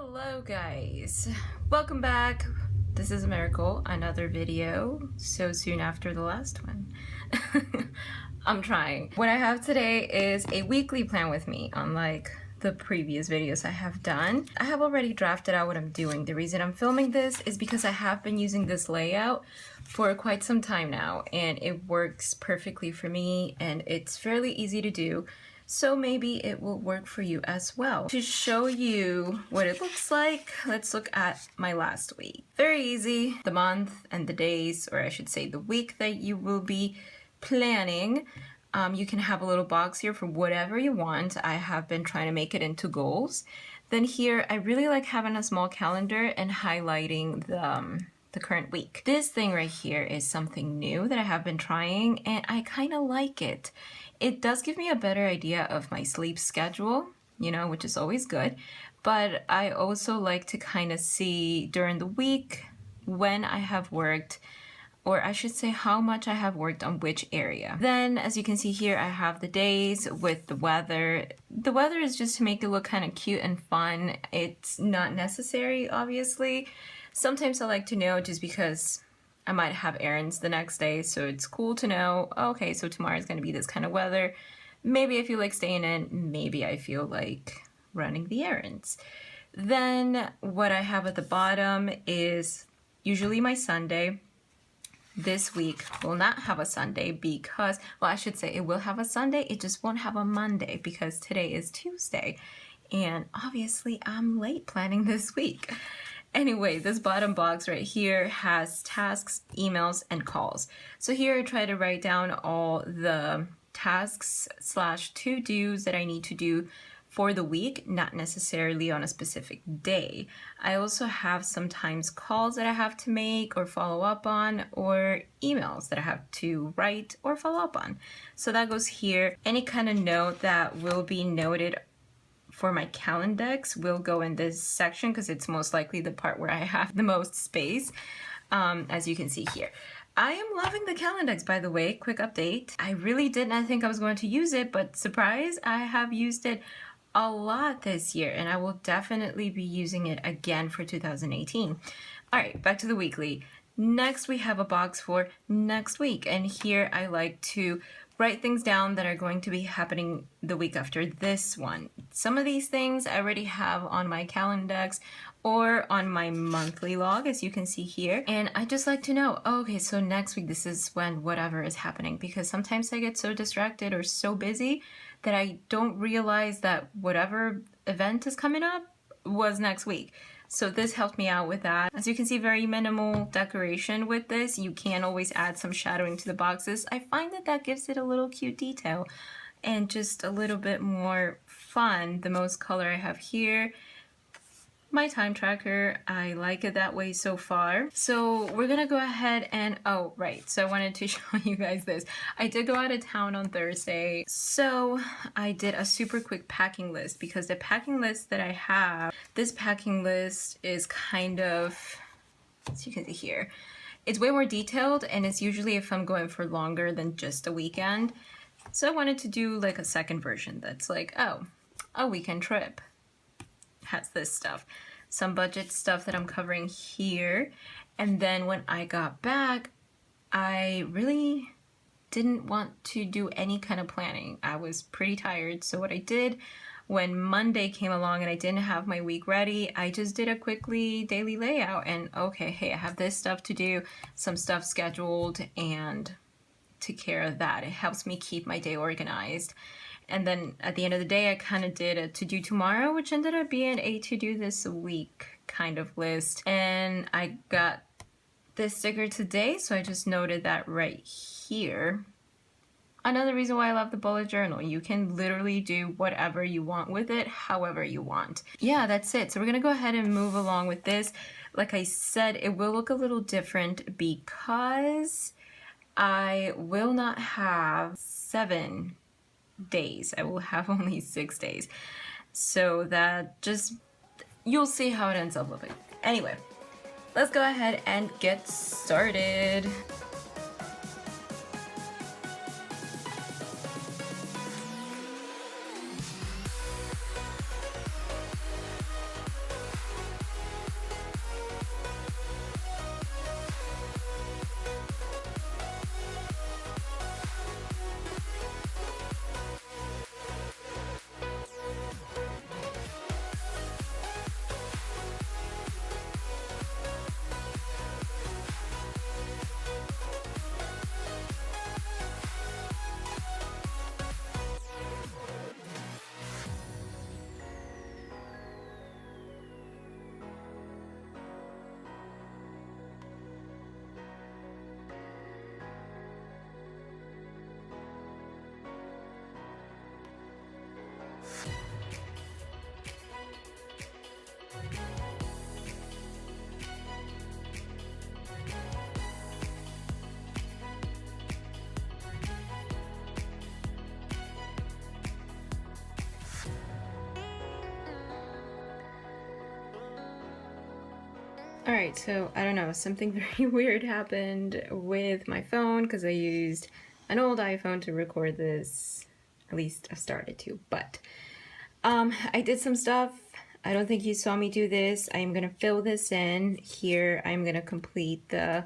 Hello guys, welcome back. This is a miracle, another video so soon after the last one. I'm trying. What I have today is a weekly plan with me, unlike the previous videos I have done. I have already drafted out what I'm doing. The reason I'm filming this is because I have been using this layout for quite some time now and it works perfectly for me and it's fairly easy to do. So maybe it will work for you as well. To show you what it looks like, let's look at my last week. Very easy, the month and the days, or I should say the week that you will be planning. You can have a little box here for whatever you want. I have been trying to make it into goals. Then here, I really like having a small calendar and highlighting the current week. This thing right here is something new that I have been trying and I kind of like it. It does give me a better idea of my sleep schedule, you know, which is always good. But I also like to kind of see during the week when I have worked, or I should say how much I have worked on which area. Then, as you can see here, I have the days with the weather. The weather is just to make it look kind of cute and fun. It's not necessary, obviously. Sometimes I like to know just because I might have errands the next day, so it's cool to know, okay, so tomorrow is going to be this kind of weather. Maybe I feel like staying in, maybe I feel like running the errands. Then what I have at the bottom is usually my Sunday. This week will not have a Sunday because, well, I should say it will have a Sunday, it just won't have a Monday because today is Tuesday. And obviously I'm late planning this week. Anyway, this bottom box right here has tasks, emails, and calls. So here I try to write down all the tasks / to-dos that I need to do for the week, not necessarily on a specific day. I also have sometimes calls that I have to make or follow up on, or emails that I have to write or follow up on. So that goes here. Any kind of note that will be noted for my Calendex will go in this section because it's most likely the part where I have the most space, as you can see here. I am loving the Calendex, by the way, quick update. I really did not think I was going to use it, but surprise, I have used it a lot this year and I will definitely be using it again for 2018. All right, back to the weekly. Next, we have a box for next week, and here I like to write things down that are going to be happening the week after this one. Some of these things I already have on my Calendex or on my monthly log, as you can see here. And I just like to know, oh, okay, so next week, this is when whatever is happening, because sometimes I get so distracted or so busy that I don't realize that whatever event is coming up was next week. So this helped me out with that. As you can see, very minimal decoration with this. You can always add some shadowing to the boxes. I find that that gives it a little cute detail and just a little bit more fun. The most color I have here, my time tracker, I like it that way so far. So we're gonna go ahead and, oh right, so I wanted to show you guys this. I did go out of town on Thursday, so I did a super quick packing list because the packing list that I have, this packing list is kind of, as you can see here, it's way more detailed and it's usually if I'm going for longer than just a weekend. So I wanted to do like a second version that's like, oh, a weekend trip. Has this stuff, some budget stuff that I'm covering here. And then when I got back, I really didn't want to do any kind of planning. I was pretty tired. So what I did when Monday came along and I didn't have my week ready, I just did a quickly daily layout and okay, hey, I have this stuff to do, some stuff scheduled, and took care of that. It helps me keep my day organized. And then at the end of the day, I kind of did a to-do tomorrow, which ended up being a to-do this week kind of list. And I got this sticker today, so I just noted that right here. Another reason why I love the bullet journal. You can literally do whatever you want with it, however you want. Yeah, that's it. So we're gonna go ahead and move along with this. Like I said, it will look a little different because I will not have 7 days. I will have only 6 days. So that just, you'll see how it ends up looking. Anyway, let's go ahead and get started. Alright, so I don't know, something very weird happened with my phone because I used an old iPhone to record this. At least I started to, but I did some stuff. I don't think you saw me do this. I'm gonna fill this in. Here I'm gonna complete the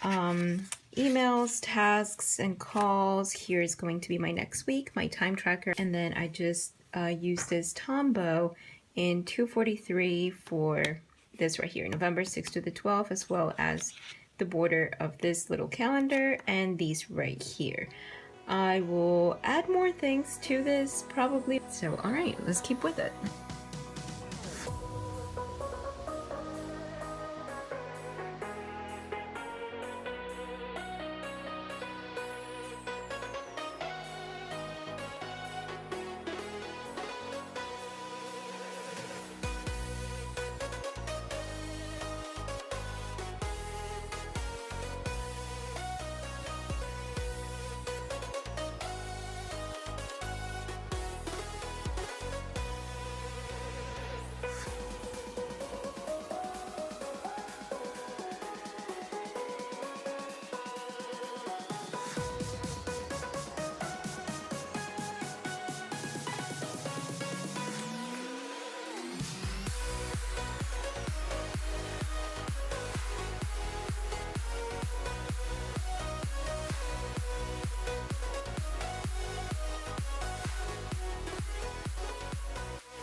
emails, tasks, and calls. Here is going to be my next week, my time tracker, and then I just used this Tombow in 243 for this right here, November 6th to the 12th, as well as the border of this little calendar and these right here. I will add more things to this probably. So, all right, let's keep with it.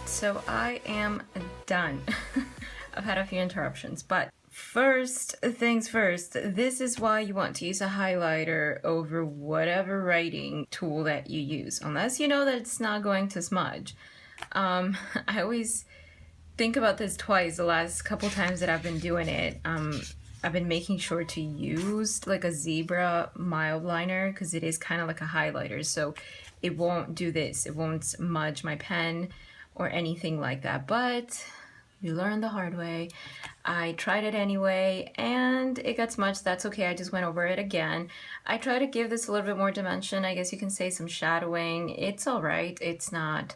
So I am done. I've had a few interruptions, but first things first, this is why you want to use a highlighter over whatever writing tool that you use, unless you know that it's not going to smudge. I always think about this twice the last couple times that I've been doing it. I've been making sure to use like a zebra mild liner because it is kind of like a highlighter, so it won't do this. It won't smudge my pen or anything like that, but you learn the hard way. I tried it anyway and it got smudged. That's okay, I just went over it again. I try to give this a little bit more dimension. I guess you can say some shadowing. It's all right, it's not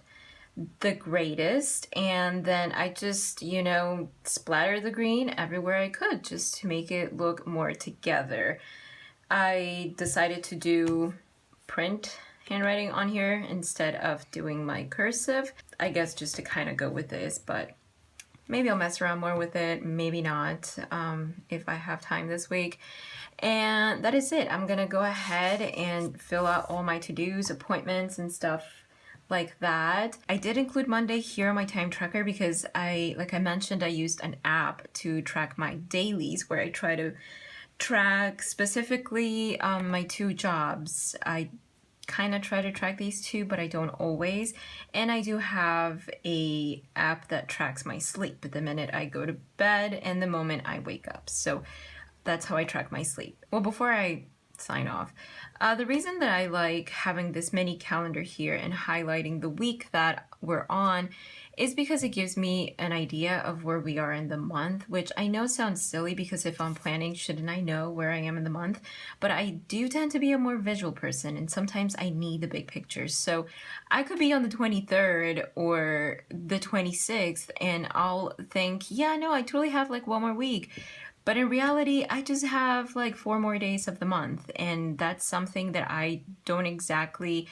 the greatest. And then I just, you know, splattered the green everywhere I could just to make it look more together. I decided to do print handwriting on here instead of doing my cursive. I guess just to kind of go with this, but maybe I'll mess around more with it, maybe not, if I have time this week. And that is it. I'm gonna go ahead and fill out all my to-dos, appointments, and stuff like that. I did include Monday here on my time tracker because like I mentioned, I used an app to track my dailies where I try to track specifically my 2 jobs. I kind of try to track these 2, but I don't always. And I do have a app that tracks my sleep the minute I go to bed and the moment I wake up. So that's how I track my sleep. Well, before I sign off, the reason that I like having this mini calendar here and highlighting the week that we're on is because it gives me an idea of where we are in the month, which I know sounds silly because if I'm planning, shouldn't I know where I am in the month? But I do tend to be a more visual person and sometimes I need the big pictures. So I could be on the 23rd or the 26th and I'll think, yeah, no, I totally have like 1 more week. But in reality, I just have like 4 more days of the month, and that's something that I don't exactly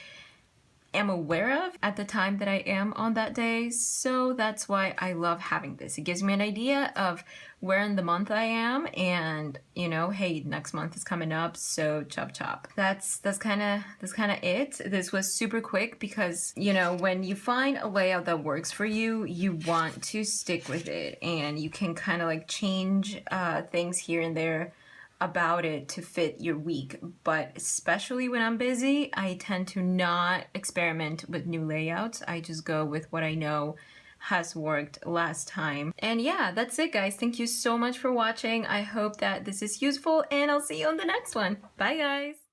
am aware of at the time that I am on that day. So that's why I love having this. It gives me an idea of where in the month I am and, you know, hey, next month is coming up, so chop chop. That's kind of it. This was super quick because, you know, when you find a layout that works for you, you want to stick with it and you can kind of like change things here and there about it to fit your week. But especially when I'm busy, I tend to not experiment with new layouts. I just go with what I know has worked last time. And yeah, that's it guys. Thank you so much for watching. I hope that this is useful and I'll see you on the next one. Bye guys.